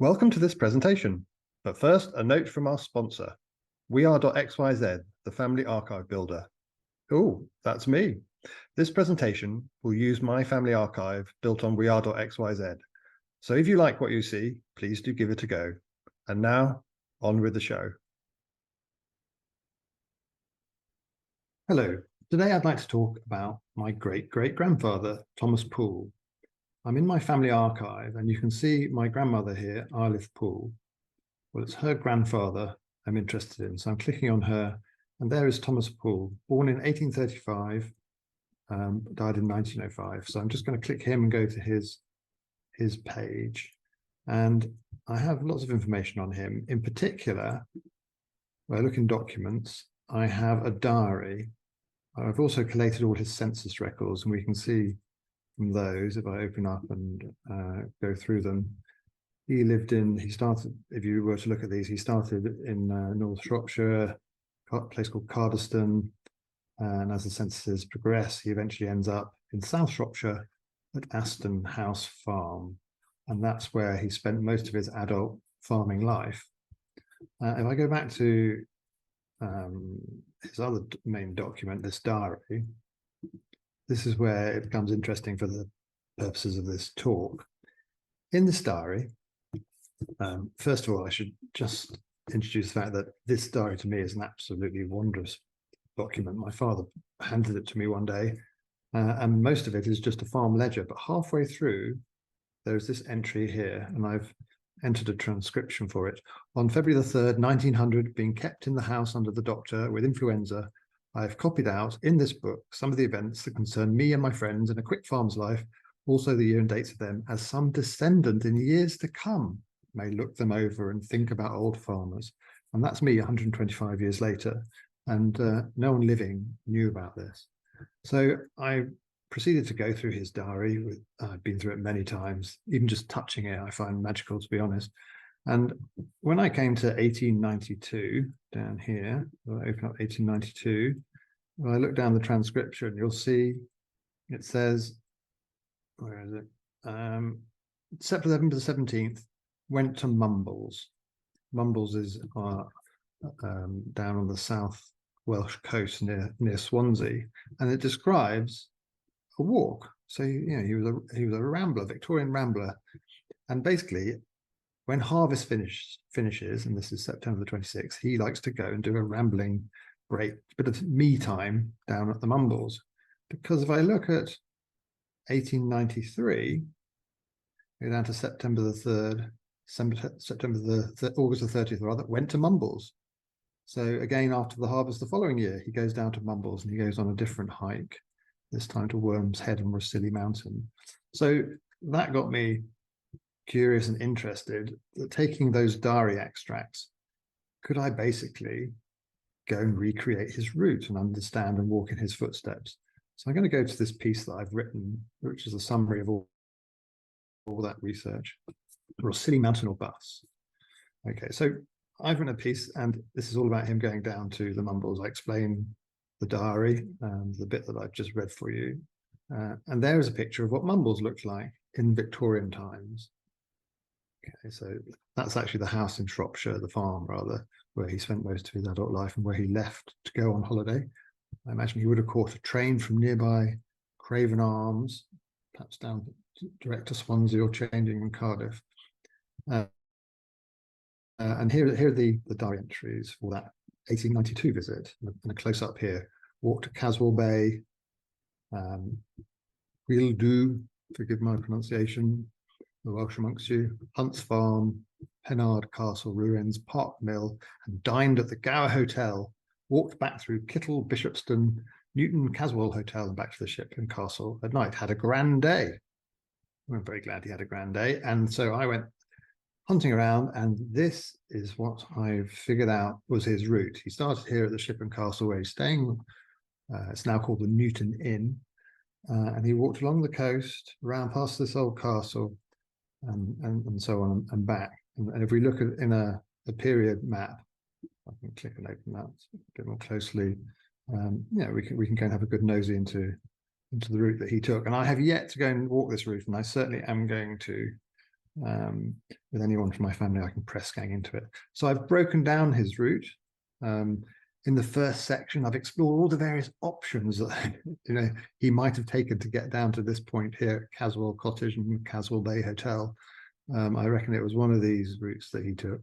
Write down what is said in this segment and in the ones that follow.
Welcome to this presentation, but first a note from our sponsor, WeAre.xyz, the family archive builder. Oh, that's me. This presentation will use my family archive built on WeAre.xyz. So if you like what you see, please do give it a go. And now, on with the show. Hello, today I'd like to talk about my great-great-grandfather, Thomas Poole. I'm in my family archive and you can see my grandmother here, Arlith Poole. Well, it's her grandfather I'm interested in, so I'm clicking on her, and there is Thomas Poole, born in 1835, died in 1905. So I'm just going to click him and go to his page, and I have lots of information on him. In particular, when I look in documents, I have a diary. I've also collated all his census records, and we can see from those, if I open up and go through them, he started, if you were to look at these, he started in North Shropshire, a place called Cardiston, and as the censuses progress, he eventually ends up in South Shropshire at Aston House Farm, and that's where he spent most of his adult farming life. If I go back to his other main document, this diary, this is where it becomes interesting for the purposes of this talk. In this diary, first of all, I should just introduce the fact that this diary to me is an absolutely wondrous document. My father handed it to me one day, and most of it is just a farm ledger, but halfway through, there's this entry here, and I've entered a transcription for it. On February the 3rd, 1900, being kept in the house under the doctor with influenza, I have copied out in this book some of the events that concern me and my friends in a quick farmer's life, also the year and dates of them, as some descendant in years to come may look them over and think about old farmers. And that's me 125 years later, and no one living knew about this. So I proceeded to go through his diary. I've been through it many times. Even just touching it, I find magical, to be honest. And when I came to 1892, down here, I'll open up 1892, when I look down the transcription, you'll see it says, where is it? September the 17th, went to Mumbles. Mumbles is down on the South Welsh coast near Swansea, and it describes a walk. So he was a rambler, Victorian rambler, and basically, when harvest finishes, and this is September the 26th, he likes to go and do a rambling, great bit of me time down at the Mumbles. Because if I look at 1893, go down to September the 3rd, August the 30th rather, went to Mumbles. So again, after the harvest the following year, he goes down to Mumbles and he goes on a different hike, this time to Worm's Head and Rosilly Mountain. So that got me curious and interested, that taking those diary extracts, could I basically go and recreate his route and understand and walk in his footsteps? So I'm going to go to this piece that I've written, which is a summary of all that research. Rosilly Mountain or Bus. Okay, so I've written a piece, and this is all about him going down to the Mumbles. I explain the diary, the bit that I've just read for you. And there is a picture of what Mumbles looked like in Victorian times. Okay, so that's actually the house in Shropshire, the farm rather, where he spent most of his adult life and where he left to go on holiday. I imagine he would have caught a train from nearby Craven Arms, perhaps down direct to Swansea or changing in Cardiff. And here are the diary entries for that 1892 visit, and a close-up here. Walk to Caswell Bay, Wheeldoo, forgive my pronunciation, the Welsh amongst you, Hunt's Farm, Pennard Castle ruins, Park Mill, and dined at the Gower Hotel, walked back through Kittle, Bishopston, Newton Caswell Hotel, and back to the ship and castle at night. Had a grand day. I'm very glad he had a grand day. And so I went hunting around, and this is what I've figured out was his route. He started here at the ship and castle where he's staying. It's now called the Newton Inn. And he walked along the coast, around past this old castle, and so on and back. And if we look at in a period map, I can click and open that a bit more closely. We can go and have a good nosy into the route that he took. And I have yet to go and walk this route, and I certainly am going to with anyone from my family, I can press gang into it. So I've broken down his route. In the first section, I've explored all the various options that he might have taken to get down to this point here at Caswell Cottage and Caswell Bay Hotel. I reckon it was one of these routes that he took.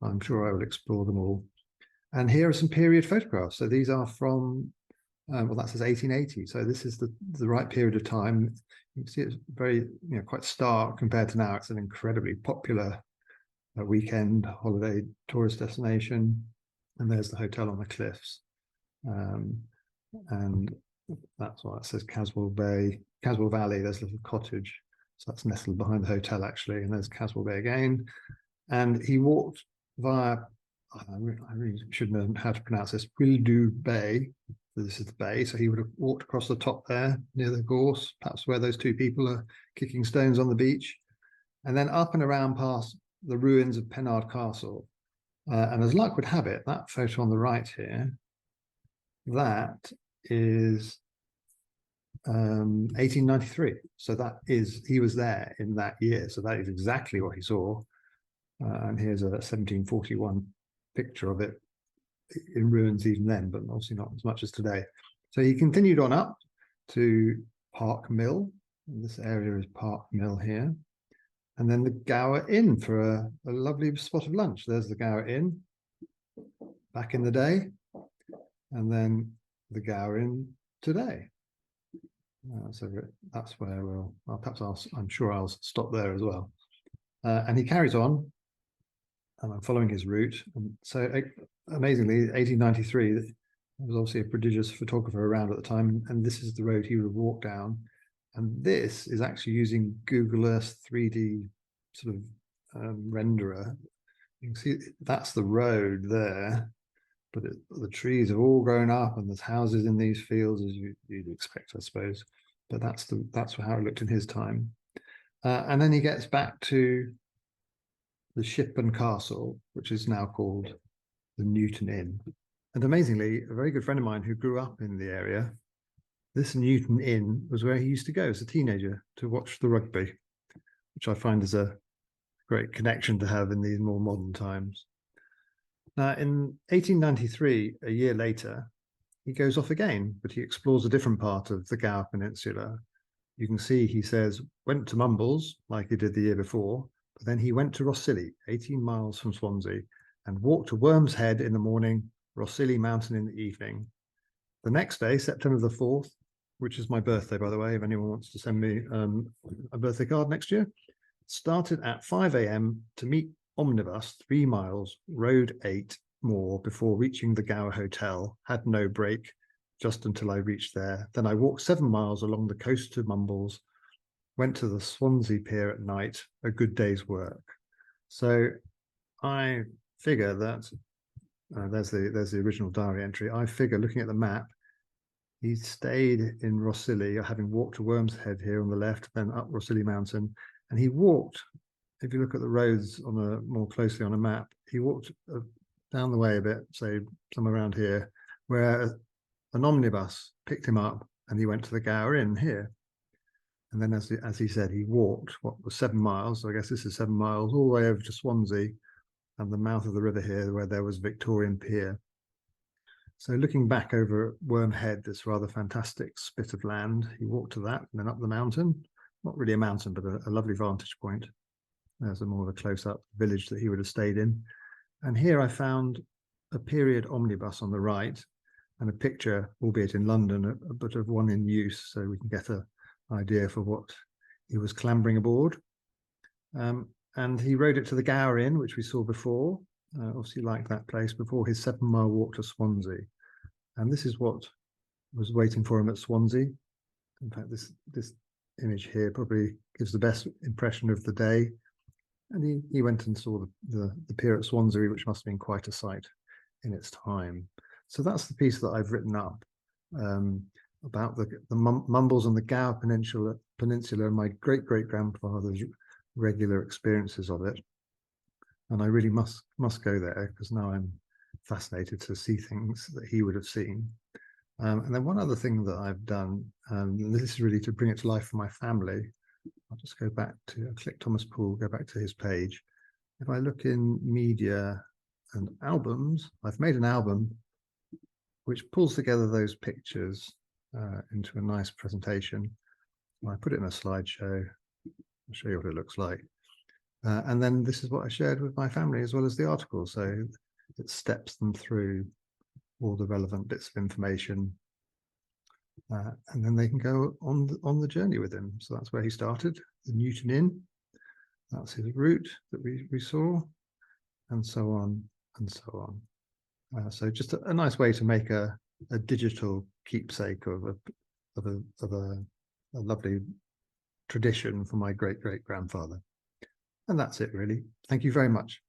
I'm sure I will explore them all. And here are some period photographs. So these are from, well, that says 1880. So this is the right period of time. You can see it's very, quite stark compared to now. It's an incredibly popular weekend holiday tourist destination. And there's the hotel on the cliffs. And that's why it says Caswell Bay, Caswell Valley. There's a little cottage. So that's nestled behind the hotel, actually. And there's Caswell Bay again. And he walked via, I really should know how to pronounce this, Wildu Bay. This is the bay. So he would have walked across the top there near the gorse, perhaps where those two people are kicking stones on the beach. And then up and around past the ruins of Pennard Castle. And as luck would have it, that photo on the right here, that is 1893. So that is, he was there in that year. So that is exactly what he saw. And here's a 1741 picture of it in ruins even then, but obviously not as much as today. So he continued on up to Park Mill. And this area is Park Mill here. And then the Gower Inn for a lovely spot of lunch. There's the Gower Inn back in the day. And then the Gower Inn today. So that's where I'm sure I'll stop there as well. And he carries on, and I'm following his route. And so amazingly, 1893, there was obviously a prodigious photographer around at the time, and this is the road he would have walked down. And this is actually using Google Earth 3D sort of renderer. You can see that's the road there, but the trees have all grown up, and there's houses in these fields, as you'd expect, I suppose. But that's how it looked in his time. And then he gets back to the Shipburn Castle, which is now called the Newton Inn. And amazingly, a very good friend of mine who grew up in the area, this Newton Inn was where he used to go as a teenager to watch the rugby, which I find is a great connection to have in these more modern times. Now, in 1893, a year later, he goes off again, but he explores a different part of the Gower Peninsula. You can see he says, went to Mumbles, like he did the year before, but then he went to Rossilly, 18 miles from Swansea, and walked to Worm's Head in the morning, Rossilly Mountain in the evening. The next day, September the 4th, which is my birthday, by the way, if anyone wants to send me a birthday card next year, started at 5 a.m. to meet omnibus 3 miles, road 8 more before reaching the Gower Hotel, had no break just until I reached there. Then I walked 7 miles along the coast to Mumbles, went to the Swansea pier at night, a good day's work. So I figure that, there's the original diary entry. I figure, looking at the map, he stayed in Rossilly, having walked to Worm's Head here on the left, then up Rossilly Mountain, and he walked, if you look at the roads more closely on a map, he walked down the way a bit, say somewhere around here, where an omnibus picked him up and he went to the Gower Inn here. And then, as he said, he walked what was 7 miles. So I guess this is 7 miles all the way over to Swansea and the mouth of the river here, where there was Victorian Pier. So looking back over Worm Head, this rather fantastic spit of land, he walked to that and then up the mountain. Not really a mountain, but a lovely vantage point. There's more of a close-up village that he would have stayed in. And here I found a period omnibus on the right and a picture, albeit in London, but of one in use, so we can get an idea for what he was clambering aboard. And he rode it to the Gower Inn, which we saw before. Obviously liked that place, before his 7-mile walk to Swansea. And this is what was waiting for him at Swansea. In fact, this image here probably gives the best impression of the day. And he went and saw the pier at Swansea, which must have been quite a sight in its time. So that's the piece that I've written up about the Mumbles and the Gower Peninsula and my great-great-grandfather's regular experiences of it. And I really must go there, because now I'm fascinated to see things that he would have seen. And then one other thing that I've done, and this is really to bring it to life for my family, I'll just go back to, I'll click Thomas Poole, go back to his page. If I look in media and albums, I've made an album which pulls together those pictures into a nice presentation. I put it in a slideshow. I'll show you what it looks like. And then this is what I shared with my family as well as the article. So it steps them through all the relevant bits of information. And then they can go on the journey with him. So that's where he started, the Newton Inn. That's his route that we saw, and so on and so on. So just a nice way to make a digital keepsake of a lovely tradition for my great-great-grandfather. And that's it, really. Thank you very much.